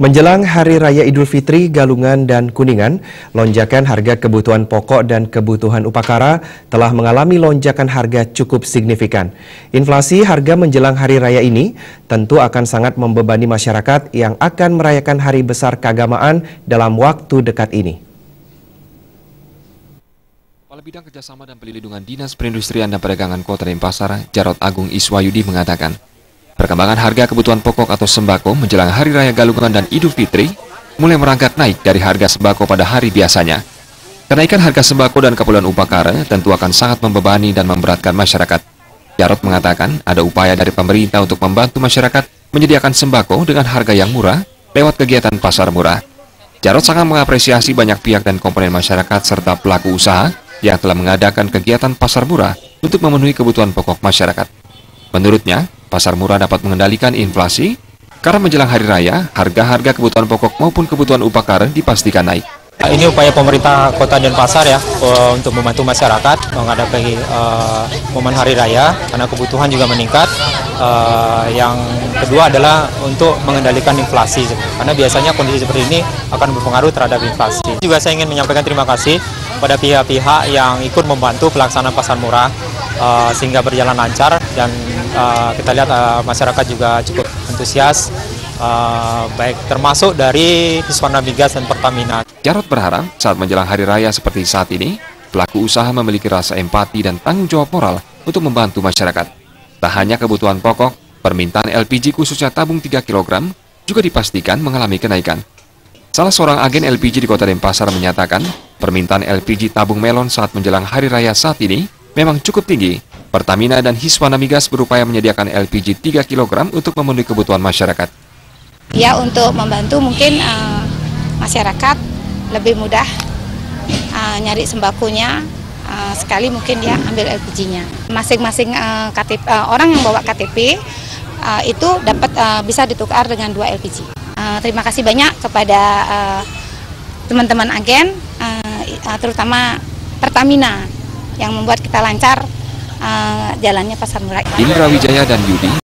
Menjelang Hari Raya Idul Fitri, Galungan dan Kuningan, lonjakan harga kebutuhan pokok dan kebutuhan upakara telah mengalami lonjakan harga cukup signifikan. Inflasi harga menjelang Hari Raya ini tentu akan sangat membebani masyarakat yang akan merayakan hari besar keagamaan dalam waktu dekat ini. Kepala Bidang Kerjasama dan Pelindungan Dinas Perindustrian dan Perdagangan Kota Denpasar, Jarod Agung Iswayudi mengatakan, perkembangan harga kebutuhan pokok atau sembako menjelang Hari Raya Galungan dan Idul Fitri mulai merangkak naik dari harga sembako pada hari biasanya. Kenaikan harga sembako dan keperluan upakara tentu akan sangat membebani dan memberatkan masyarakat. Jarod mengatakan ada upaya dari pemerintah untuk membantu masyarakat menyediakan sembako dengan harga yang murah lewat kegiatan pasar murah. Jarod sangat mengapresiasi banyak pihak dan komponen masyarakat serta pelaku usaha yang telah mengadakan kegiatan pasar murah untuk memenuhi kebutuhan pokok masyarakat. Menurutnya, pasar murah dapat mengendalikan inflasi karena menjelang hari raya, harga-harga kebutuhan pokok maupun kebutuhan upakara dipastikan naik. Ini upaya pemerintah Kota Denpasar ya untuk membantu masyarakat menghadapi momen hari raya karena kebutuhan juga meningkat. Yang kedua adalah untuk mengendalikan inflasi karena biasanya kondisi seperti ini akan berpengaruh terhadap inflasi. Juga saya ingin menyampaikan terima kasih pada pihak-pihak yang ikut membantu pelaksanaan pasar murah sehingga berjalan lancar dan kita lihat masyarakat juga cukup antusias, baik termasuk dari Hiswana Migas dan Pertamina. Jarod berharap saat menjelang hari raya seperti saat ini, pelaku usaha memiliki rasa empati dan tanggung jawab moral untuk membantu masyarakat. Tak hanya kebutuhan pokok, permintaan LPG khususnya tabung 3 kg juga dipastikan mengalami kenaikan. Salah seorang agen LPG di Kota Denpasar menyatakan, permintaan LPG tabung melon saat menjelang hari raya saat ini memang cukup tinggi. Pertamina dan Hiswana Migas berupaya menyediakan LPG 3 kg untuk memenuhi kebutuhan masyarakat. Ya, untuk membantu mungkin masyarakat lebih mudah nyari sembakonya, sekali mungkin dia ambil LPG-nya. Masing-masing orang yang bawa KTP itu dapat bisa ditukar dengan 2 LPG. Terima kasih banyak kepada teman-teman agen, terutama Pertamina yang membuat kita lancar jalannya pasar murah. Indra Wijaya dan Yudi